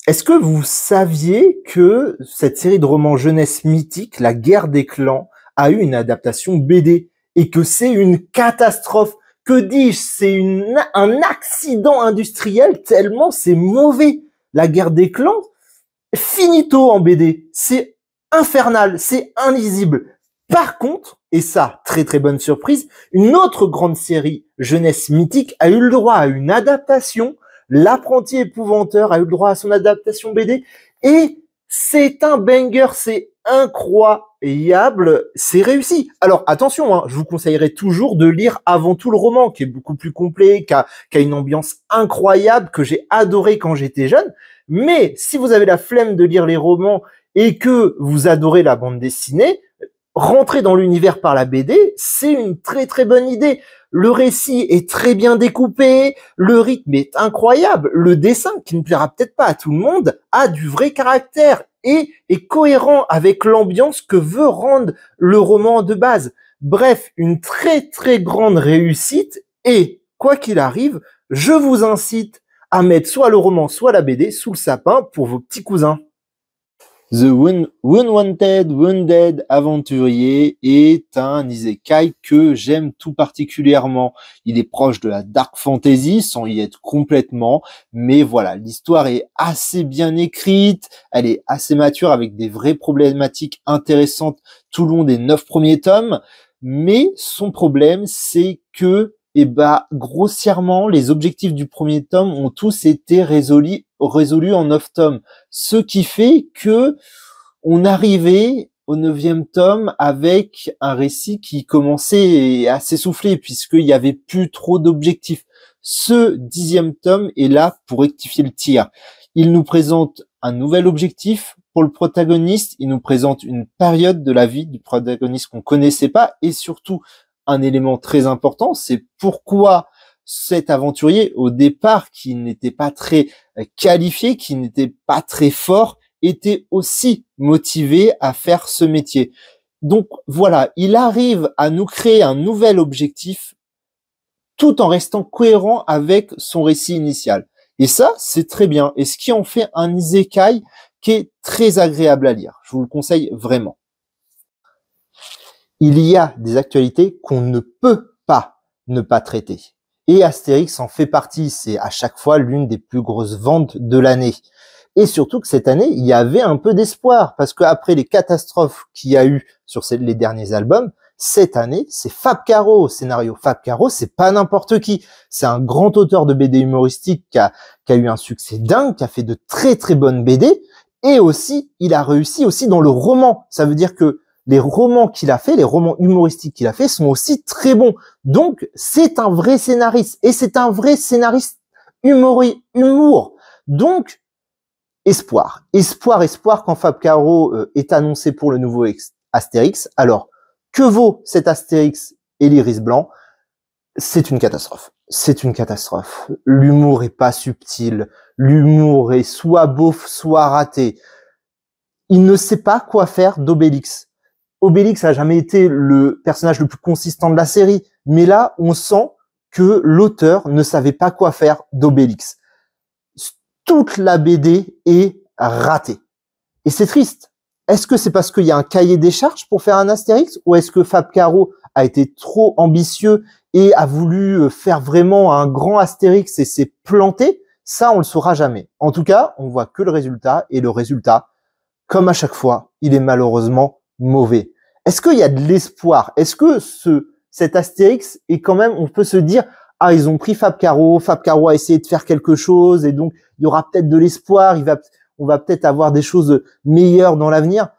Est-ce que vous saviez que cette série de romans jeunesse mythique, La Guerre des clans, a eu une adaptation BD et que c'est une catastrophe? Que dis-je? Un accident industriel tellement c'est mauvais. La Guerre des clans, finito en BD. C'est infernal, c'est illisible. Par contre, et ça, très très bonne surprise, une autre grande série jeunesse mythique a eu le droit à une adaptation. L'apprenti épouvanteur a eu le droit à son adaptation BD et c'est un banger, c'est incroyable, c'est réussi. Alors attention, hein, je vous conseillerais toujours de lire avant tout le roman, qui est beaucoup plus complet, qui a une ambiance incroyable, que j'ai adoré quand j'étais jeune. Mais si vous avez la flemme de lire les romans et que vous adorez la bande dessinée, rentrer dans l'univers par la BD, c'est une très très bonne idée. Le récit est très bien découpé, le rythme est incroyable, le dessin, qui ne plaira peut-être pas à tout le monde, a du vrai caractère et est cohérent avec l'ambiance que veut rendre le roman de base. Bref, une très très grande réussite et, quoi qu'il arrive, je vous incite à mettre soit le roman, soit la BD sous le sapin pour vos petits cousins. The Unwanted Wounded Aventurier est un isekai que j'aime tout particulièrement. Il est proche de la dark fantasy sans y être complètement, mais voilà, l'histoire est assez bien écrite, elle est assez mature avec des vraies problématiques intéressantes tout le long des 9 premiers tomes, mais son problème c'est que grossièrement, les objectifs du premier tome ont tous été résolus en 9 tomes. Ce qui fait que on arrivait au 9e tome avec un récit qui commençait à s'essouffler puisqu'il y avait plus trop d'objectifs. Ce 10e tome est là pour rectifier le tir. Il nous présente un nouvel objectif pour le protagoniste. Il nous présente une période de la vie du protagoniste qu'on connaissait pas et surtout un élément très important, c'est pourquoi cet aventurier, au départ, qui n'était pas très qualifié, qui n'était pas très fort, était aussi motivé à faire ce métier. Donc voilà, il arrive à nous créer un nouvel objectif tout en restant cohérent avec son récit initial. Et ça, c'est très bien. Et ce qui en fait un isekai qui est très agréable à lire. Je vous le conseille vraiment. Il y a des actualités qu'on ne peut pas ne pas traiter. Et Astérix en fait partie. C'est à chaque fois l'une des plus grosses ventes de l'année. Et surtout que cette année, il y avait un peu d'espoir. Parce qu'après les catastrophes qu'il y a eu sur les derniers albums, cette année, c'est Fab Caro au scénario. Fab Caro, c'est pas n'importe qui. C'est un grand auteur de BD humoristique qui a eu un succès dingue, qui a fait de très très bonnes BD. Et aussi, il a réussi aussi dans le roman. Ça veut dire que les romans qu'il a fait, les romans humoristiques qu'il a fait sont aussi très bons. Donc, c'est un vrai scénariste. Et c'est un vrai scénariste humour. Donc, espoir. Espoir quand Fab Caro est annoncé pour le nouveau Astérix. Alors, que vaut cet Astérix et l'Iris blanc? C'est une catastrophe. C'est une catastrophe. L'humour est pas subtil. L'humour est soit beauf, soit raté. Il ne sait pas quoi faire d'Obélix. Obélix a jamais été le personnage le plus consistant de la série, mais là, on sent que l'auteur ne savait pas quoi faire d'Obélix. Toute la BD est ratée. Et c'est triste. Est-ce que c'est parce qu'il y a un cahier des charges pour faire un Astérix, ou est-ce que Fab Caro a été trop ambitieux et a voulu faire vraiment un grand Astérix et s'est planté? Ça, on le saura jamais. En tout cas, on voit que le résultat, et le résultat, comme à chaque fois, il est malheureusement mauvais. Est-ce qu'il y a de l'espoir? Est-ce que cet Astérix est quand même, on peut se dire, ah, ils ont pris Fab Caro a essayé de faire quelque chose, et donc il y aura peut-être de l'espoir, on va peut-être avoir des choses meilleures dans l'avenir.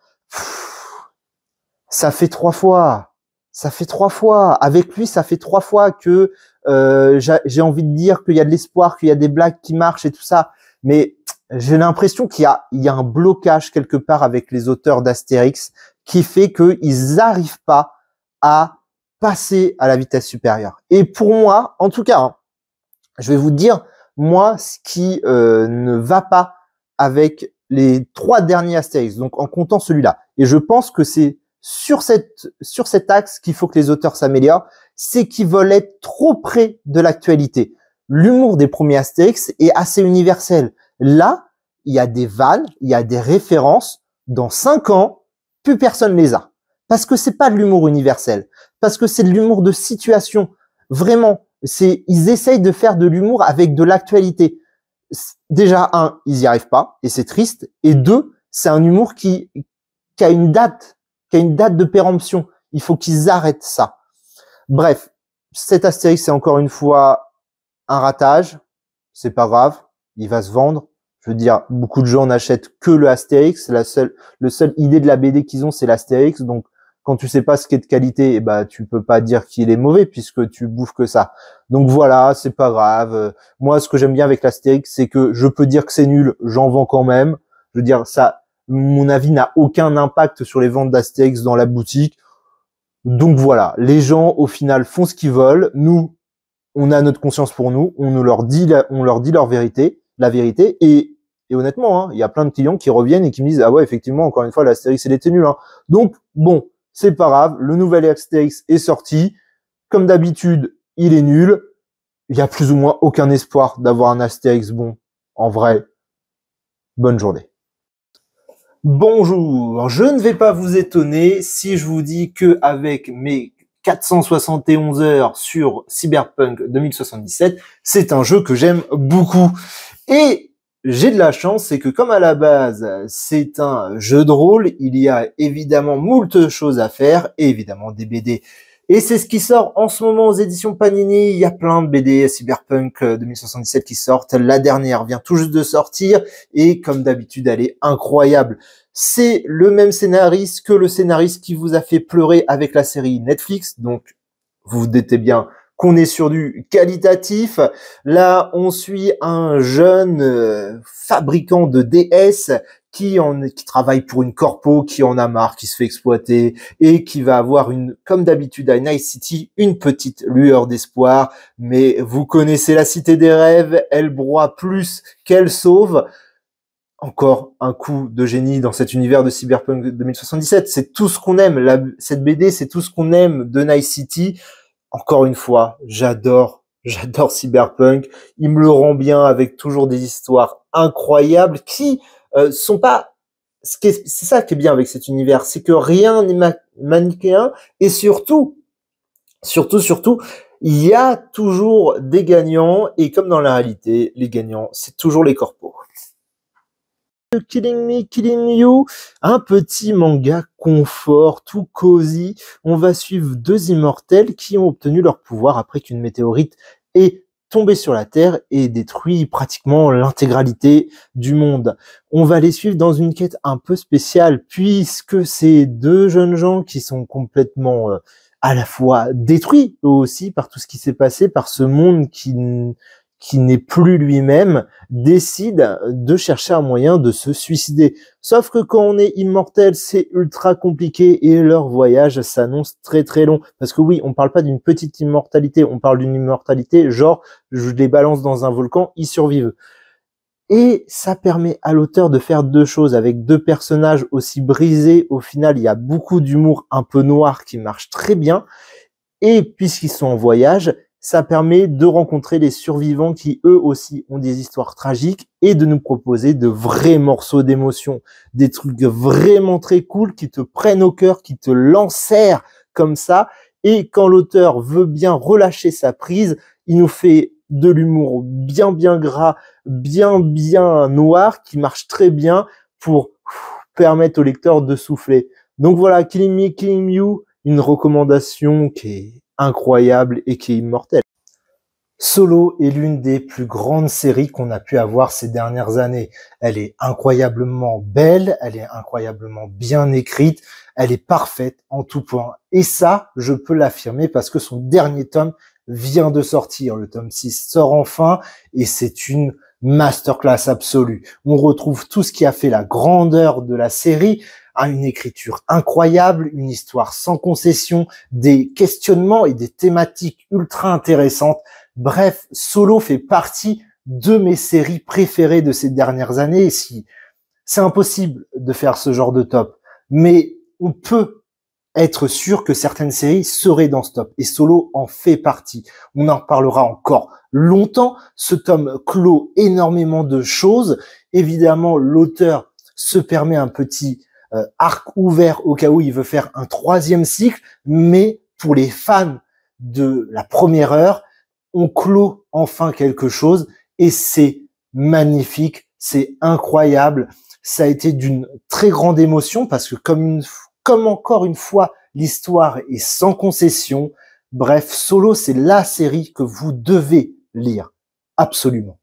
Ça fait 3 fois. Ça fait 3 fois. Avec lui, ça fait 3 fois que j'ai envie de dire qu'il y a de l'espoir, qu'il y a des blagues qui marchent et tout ça. Mais j'ai l'impression qu'il y a un blocage quelque part avec les auteurs d'Astérix qui fait qu'ils n'arrivent pas à passer à la vitesse supérieure. Et pour moi, en tout cas, hein, je vais vous dire, moi, ce qui ne va pas avec les 3 derniers Astérix, donc en comptant celui-là. Et je pense que c'est sur cet axe qu'il faut que les auteurs s'améliorent, c'est qu'ils veulent être trop près de l'actualité. L'humour des premiers Astérix est assez universel. Là, il y a des vannes, il y a des références. Dans 5 ans, plus personne les a. Parce que c'est pas de l'humour universel. Parce que c'est de l'humour de situation. Vraiment. Ils essayent de faire de l'humour avec de l'actualité. Déjà, un, ils y arrivent pas, et c'est triste. Et deux, c'est un humour qui a une date de péremption. Il faut qu'ils arrêtent ça. Bref, cet Astérix, c'est encore une fois un ratage. C'est pas grave. Il va se vendre. Je veux dire, beaucoup de gens n'achètent que le Astérix. Le seul idée de la BD qu'ils ont, c'est l'Astérix. Donc, quand tu sais pas ce qui est de qualité, eh ben, tu peux pas dire qu'il est mauvais puisque tu bouffes que ça. Donc voilà, c'est pas grave. Moi, ce que j'aime bien avec l'Astérix, c'est que je peux dire que c'est nul, j'en vends quand même. Je veux dire, ça, mon avis n'a aucun impact sur les ventes d'Astérix dans la boutique. Donc voilà, les gens, au final, font ce qu'ils veulent. Nous, on a notre conscience pour nous. On leur dit leur vérité, la vérité. Et honnêtement, hein, il y a plein de clients qui reviennent et qui me disent, ah ouais, effectivement, encore une fois, l'Astérix, il était nul. Hein. Donc, bon, c'est pas grave, le nouvel Astérix est sorti. Comme d'habitude, il est nul. Il y a plus ou moins aucun espoir d'avoir un Astérix bon. En vrai, bonne journée. Bonjour, je ne vais pas vous étonner si je vous dis que avec mes 471 heures sur Cyberpunk 2077, c'est un jeu que j'aime beaucoup. Et j'ai de la chance, c'est que comme à la base, c'est un jeu de rôle, il y a évidemment moult choses à faire, et évidemment des BD. Et c'est ce qui sort en ce moment aux éditions Panini. Il y a plein de BD Cyberpunk 2077 qui sortent. La dernière vient tout juste de sortir, et comme d'habitude, elle est incroyable. C'est le même scénariste que le scénariste qui vous a fait pleurer avec la série Netflix, donc vous vous doutez bien qu'on est sur du qualitatif. Là, on suit un jeune fabricant de DS qui travaille pour une corpo, qui en a marre, qui se fait exploiter et qui va avoir comme d'habitude à Night City, une petite lueur d'espoir. Mais vous connaissez la cité des rêves, elle broie plus qu'elle sauve. Encore un coup de génie dans cet univers de Cyberpunk 2077. C'est tout ce qu'on aime. Cette BD, c'est tout ce qu'on aime de Night City. Encore une fois, j'adore Cyberpunk. Il me le rend bien avec toujours des histoires incroyables qui sont pas. C'est ça qui est bien avec cet univers, c'est que rien n'est manichéen et surtout, il y a toujours des gagnants et comme dans la réalité, les gagnants, c'est toujours les corpos. Killing Me, Killing You, un petit manga confort, tout cosy. On va suivre 2 immortels qui ont obtenu leur pouvoir après qu'une météorite est tombée sur la Terre et détruit pratiquement l'intégralité du monde. On va les suivre dans une quête un peu spéciale puisque c'est 2 jeunes gens qui sont complètement à la fois détruits eux aussi par tout ce qui s'est passé, par ce monde qui n'est plus lui-même, décide de chercher un moyen de se suicider. Sauf que quand on est immortel, c'est ultra compliqué et leur voyage s'annonce très très long. Parce que oui, on parle pas d'une petite immortalité, on parle d'une immortalité genre je les balance dans un volcan, ils survivent. Et ça permet à l'auteur de faire 2 choses avec 2 personnages aussi brisés. Au final, il y a beaucoup d'humour un peu noir qui marche très bien. Et puisqu'ils sont en voyage, ça permet de rencontrer les survivants qui, eux aussi, ont des histoires tragiques et de nous proposer de vrais morceaux d'émotion, des trucs vraiment très cool qui te prennent au cœur, qui te l'enserrent comme ça. Et quand l'auteur veut bien relâcher sa prise, il nous fait de l'humour bien gras, bien noir, qui marche très bien pour permettre au lecteur de souffler. Donc voilà, Killing Me, Killing You, une recommandation qui est incroyable et qui est immortelle. Solo est l'une des plus grandes séries qu'on a pu avoir ces dernières années. Elle est incroyablement belle, elle est incroyablement bien écrite, elle est parfaite en tout point. Et ça, je peux l'affirmer parce que son dernier tome vient de sortir. Le tome 6 sort enfin et c'est une masterclass absolue. On retrouve tout ce qui a fait la grandeur de la série, une écriture incroyable, une histoire sans concession, des questionnements et des thématiques ultra intéressantes. Bref, Solo fait partie de mes séries préférées de ces dernières années. Si c'est impossible de faire ce genre de top, mais on peut être sûr que certaines séries seraient dans ce top. Et Solo en fait partie. On en reparlera encore longtemps. Ce tome clôt énormément de choses. Évidemment, l'auteur se permet un petit arc ouvert au cas où il veut faire un 3e cycle. Mais pour les fans de la première heure, on clôt enfin quelque chose. Et c'est magnifique, c'est incroyable. Ça a été d'une très grande émotion parce que comme encore une fois, l'histoire est sans concession. Bref, Solo, c'est la série que vous devez lire. Absolument.